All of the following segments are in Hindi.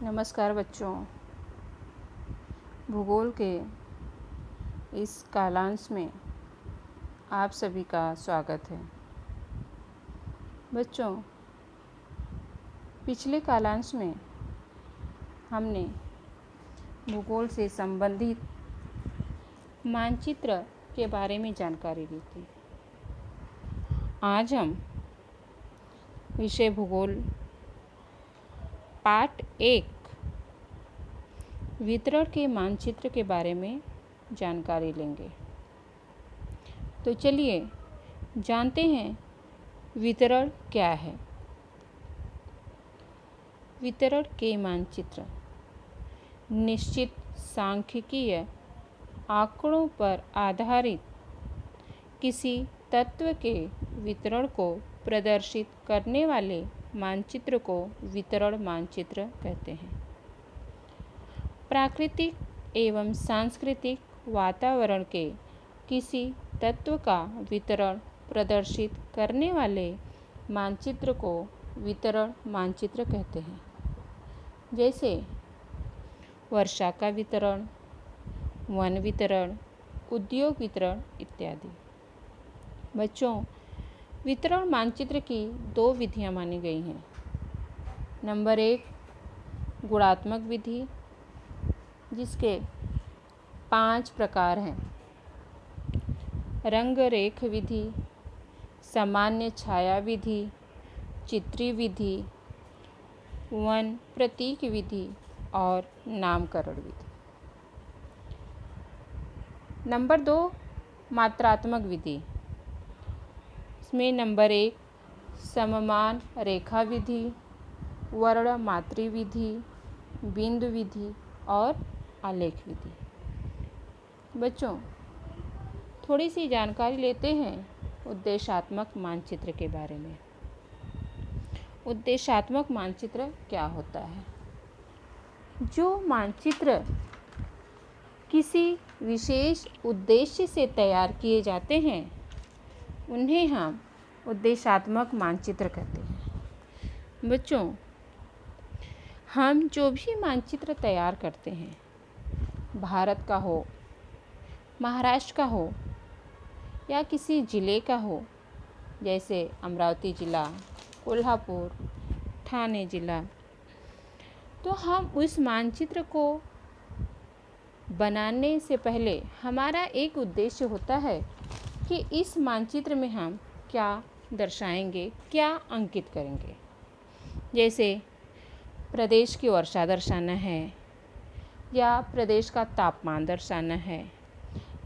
नमस्कार बच्चों। भूगोल के इस कालांश में आप सभी का स्वागत है। बच्चों, पिछले कालांश में हमने भूगोल से संबंधित मानचित्र के बारे में जानकारी ली थी। आज हम विषय भूगोल पार्ट 1 वितरण के मानचित्र के बारे में जानकारी लेंगे। तो चलिए जानते हैं वितरण क्या है। वितरण के मानचित्र निश्चित सांख्यिकीय आंकड़ों पर आधारित किसी तत्व के वितरण को प्रदर्शित करने वाले मानचित्र को वितरण मानचित्र कहते हैं। प्राकृतिक एवं सांस्कृतिक वातावरण के किसी तत्व का वितरण प्रदर्शित करने वाले मानचित्र को वितरण मानचित्र कहते हैं। जैसे वर्षा का वितरण, वन वितरण, उद्योग वितरण इत्यादि। बच्चों, वितरण मानचित्र की 2 विधियां मानी गई हैं। नंबर 1 गुणात्मक विधि, जिसके 5 प्रकार हैं। रंग रेख विधि, सामान्य छाया विधि, चित्री विधि, वन प्रतीक विधि और नामकरण विधि। नंबर 2 मात्रात्मक विधि। इसमें नंबर 1 सममान रेखा विधि, वर्ण मात्री विधि, बिंदु विधि और आलेख विधि। बच्चों, थोड़ी सी जानकारी लेते हैं उद्देशात्मक मानचित्र के बारे में। उद्देशात्मक मानचित्र क्या होता है? जो मानचित्र किसी विशेष उद्देश्य से तैयार किए जाते हैं उन्हें हम उद्देशात्मक मानचित्र कहते हैं। बच्चों, हम जो भी मानचित्र तैयार करते हैं, भारत का हो, महाराष्ट्र का हो या किसी ज़िले का हो, जैसे अमरावती ज़िला, कोल्हापुर, ठाणे ज़िला, तो हम उस मानचित्र को बनाने से पहले हमारा एक उद्देश्य होता है कि इस मानचित्र में हम क्या दर्शाएंगे, क्या अंकित करेंगे। जैसे प्रदेश की वर्षा दर्शाना है, या प्रदेश का तापमान दर्शाना है,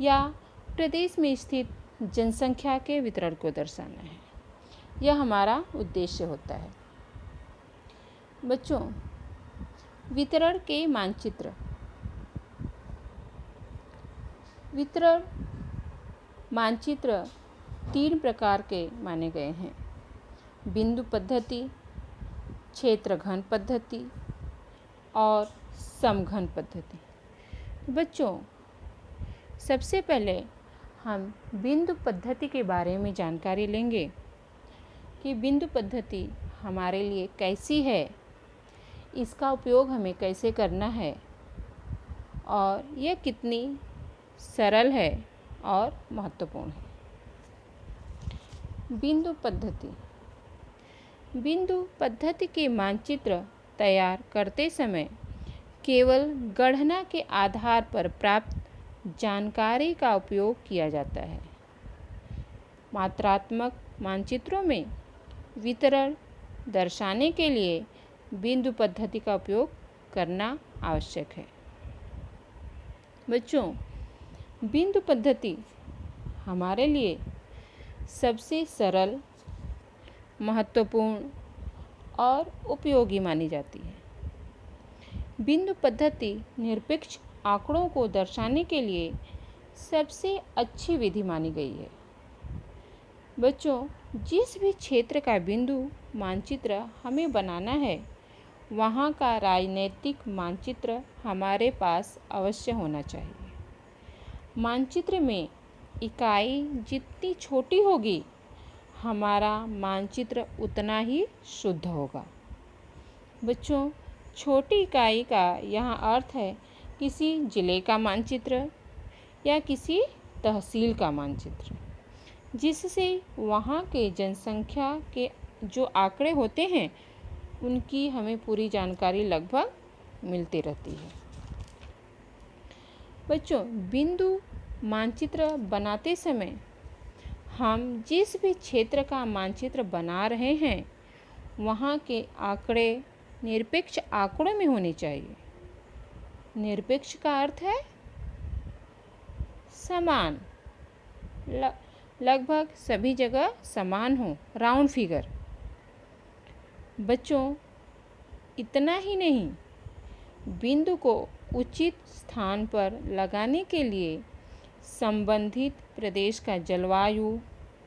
या प्रदेश में स्थित जनसंख्या के वितरण को दर्शाना है। यह हमारा उद्देश्य होता है। बच्चों, वितरण के मानचित्र। वितरण मानचित्र 3 प्रकार के माने गए हैं। बिंदु पद्धति, क्षेत्र घन पद्धति और समघन पद्धति। बच्चों, सबसे पहले हम बिंदु पद्धति के बारे में जानकारी लेंगे कि बिंदु पद्धति हमारे लिए कैसी है, इसका उपयोग हमें कैसे करना है और यह कितनी सरल है और महत्वपूर्ण है। बिंदु पद्धति। बिंदु पद्धति के मानचित्र तैयार करते समय केवल गणना के आधार पर प्राप्त जानकारी का उपयोग किया जाता है। मात्रात्मक मानचित्रों में वितरण दर्शाने के लिए बिंदु पद्धति का उपयोग करना आवश्यक है। बच्चों, बिंदु पद्धति हमारे लिए सबसे सरल, महत्वपूर्ण और उपयोगी मानी जाती है। बिंदु पद्धति निरपेक्ष आंकड़ों को दर्शाने के लिए सबसे अच्छी विधि मानी गई है। बच्चों, जिस भी क्षेत्र का बिंदु मानचित्र हमें बनाना है, वहाँ का राजनीतिक मानचित्र हमारे पास अवश्य होना चाहिए। मानचित्र में इकाई जितनी छोटी होगी, हमारा मानचित्र उतना ही शुद्ध होगा। बच्चों, छोटी इकाई का यहाँ अर्थ है किसी जिले का मानचित्र या किसी तहसील का मानचित्र, जिससे वहाँ के जनसंख्या के जो आंकड़े होते हैं उनकी हमें पूरी जानकारी लगभग मिलती रहती है। बच्चों, बिंदु मानचित्र बनाते समय हम जिस भी क्षेत्र का मानचित्र बना रहे हैं वहाँ के आंकड़े निरपेक्ष आंकड़ों में होने चाहिए। निरपेक्ष का अर्थ है समान, लगभग सभी जगह समान हो, राउंड फिगर। बच्चों, इतना ही नहीं, बिंदु को उचित स्थान पर लगाने के लिए संबंधित प्रदेश का जलवायु,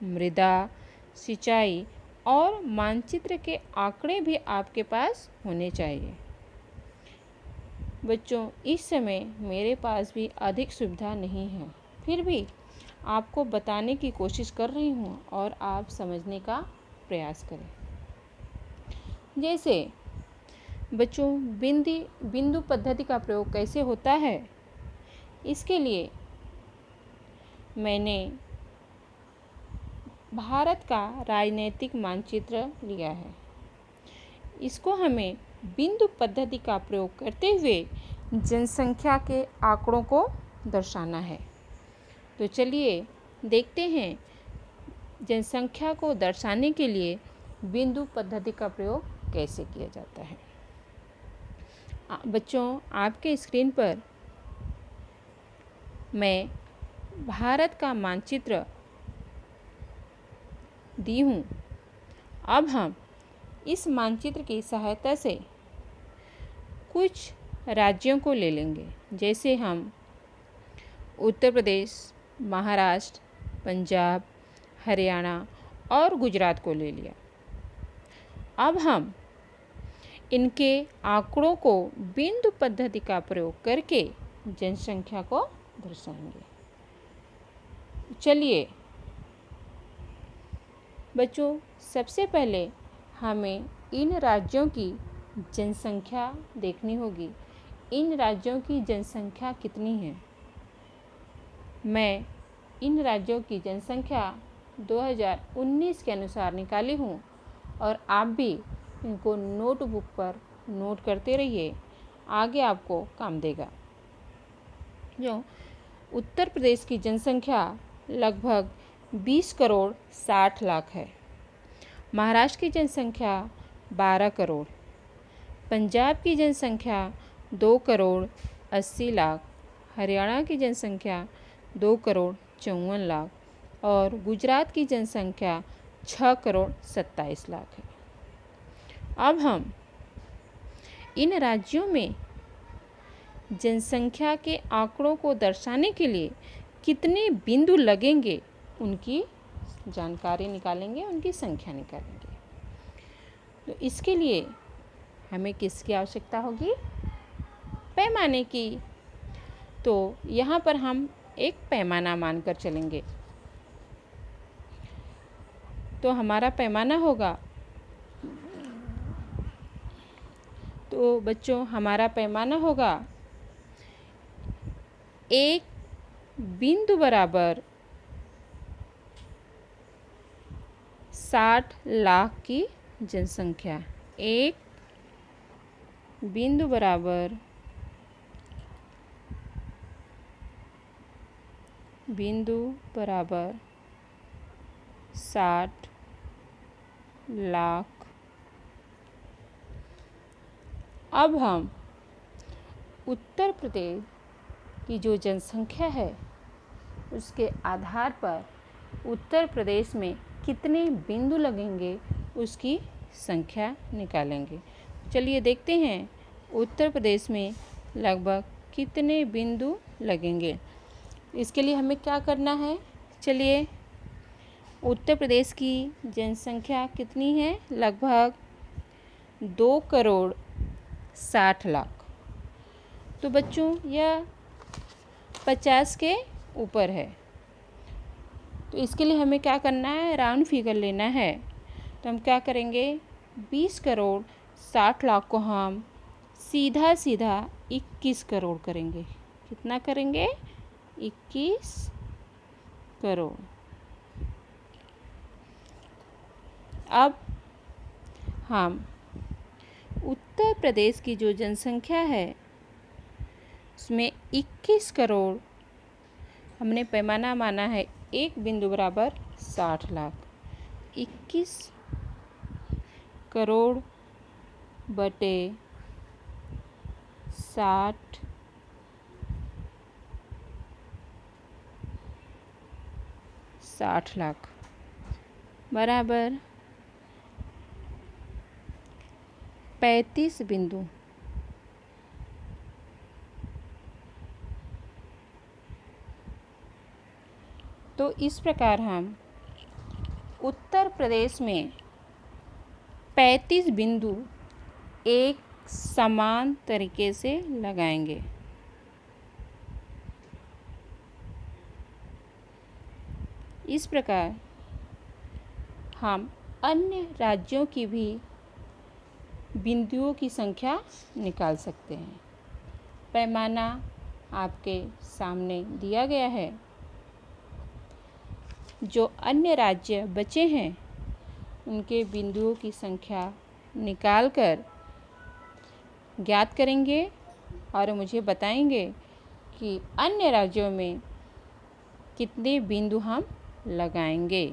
मृदा, सिंचाई और मानचित्र के आंकड़े भी आपके पास होने चाहिए। बच्चों, इस समय मेरे पास भी अधिक सुविधा नहीं है, फिर भी आपको बताने की कोशिश कर रही हूँ और आप समझने का प्रयास करें। जैसे बच्चों, बिंदु पद्धति का प्रयोग कैसे होता है, इसके लिए मैंने भारत का राजनीतिक मानचित्र लिया है। इसको हमें बिंदु पद्धति का प्रयोग करते हुए जनसंख्या के आंकड़ों को दर्शाना है। तो चलिए देखते हैं जनसंख्या को दर्शाने के लिए बिंदु पद्धति का प्रयोग कैसे किया जाता है। बच्चों, आपके स्क्रीन पर मैं भारत का मानचित्र दी हूँ। अब हम इस मानचित्र की सहायता से कुछ राज्यों को ले लेंगे। जैसे हम उत्तर प्रदेश, महाराष्ट्र, पंजाब, हरियाणा और गुजरात को ले लिया। अब हम इनके आंकड़ों को बिंदु पद्धति का प्रयोग करके जनसंख्या को दर्शाएंगे। चलिए बच्चों, सबसे पहले हमें इन राज्यों की जनसंख्या देखनी होगी। इन राज्यों की जनसंख्या कितनी है? मैं इन राज्यों की जनसंख्या 2019 के अनुसार निकाली हूँ और आप भी इनको नोटबुक पर नोट करते रहिए, आगे आपको काम देगा। जो उत्तर प्रदेश की जनसंख्या लगभग 20 करोड़ 60 लाख है। महाराष्ट्र की जनसंख्या 12 करोड़, पंजाब की जनसंख्या 2 करोड़ 80 लाख, हरियाणा की जनसंख्या 2 करोड़ 54 लाख और गुजरात की जनसंख्या 6 करोड़ 27 लाख है। अब हम इन राज्यों में जनसंख्या के आंकड़ों को दर्शाने के लिए कितने बिंदु लगेंगे उनकी जानकारी निकालेंगे, उनकी संख्या निकालेंगे। तो इसके लिए हमें किसकी आवश्यकता होगी? पैमाने की। तो यहाँ पर हम एक पैमाना मानकर चलेंगे। तो हमारा पैमाना होगा, तो बच्चों हमारा पैमाना होगा 1 बिंदु बराबर 60 लाख की जनसंख्या। 1 बिंदु बराबर 60 लाख। अब हम उत्तर प्रदेश की जो जनसंख्या है उसके आधार पर उत्तर प्रदेश में कितने बिंदु लगेंगे उसकी संख्या निकालेंगे। चलिए देखते हैं उत्तर प्रदेश में लगभग कितने बिंदु लगेंगे। इसके लिए हमें क्या करना है? चलिए, उत्तर प्रदेश की जनसंख्या कितनी है? लगभग 2 करोड़ 60 लाख। तो बच्चों यह 50 के ऊपर है। तो इसके लिए हमें क्या करना है? राउंड फिगर लेना है। तो हम क्या करेंगे? 20 करोड़ 60 लाख को हम सीधा सीधा 21 करोड़ करेंगे। कितना करेंगे? 21 करोड़। अब हम उत्तर प्रदेश की जो जनसंख्या है उसमें 21 करोड़ हमने पैमाना माना है 1 बिंदु बराबर 60 लाख। 21 करोड़ बटे 60 लाख बराबर 35 बिंदु। तो इस प्रकार हम उत्तर प्रदेश में 35 बिंदु एक समान तरीके से लगाएंगे। इस प्रकार हम अन्य राज्यों की भी बिंदुओं की संख्या निकाल सकते हैं। पैमाना आपके सामने दिया गया है। जो अन्य राज्य बचे हैं उनके बिंदुओं की संख्या निकालकर ज्ञात करेंगे और मुझे बताएंगे कि अन्य राज्यों में कितने बिंदु हम लगाएंगे।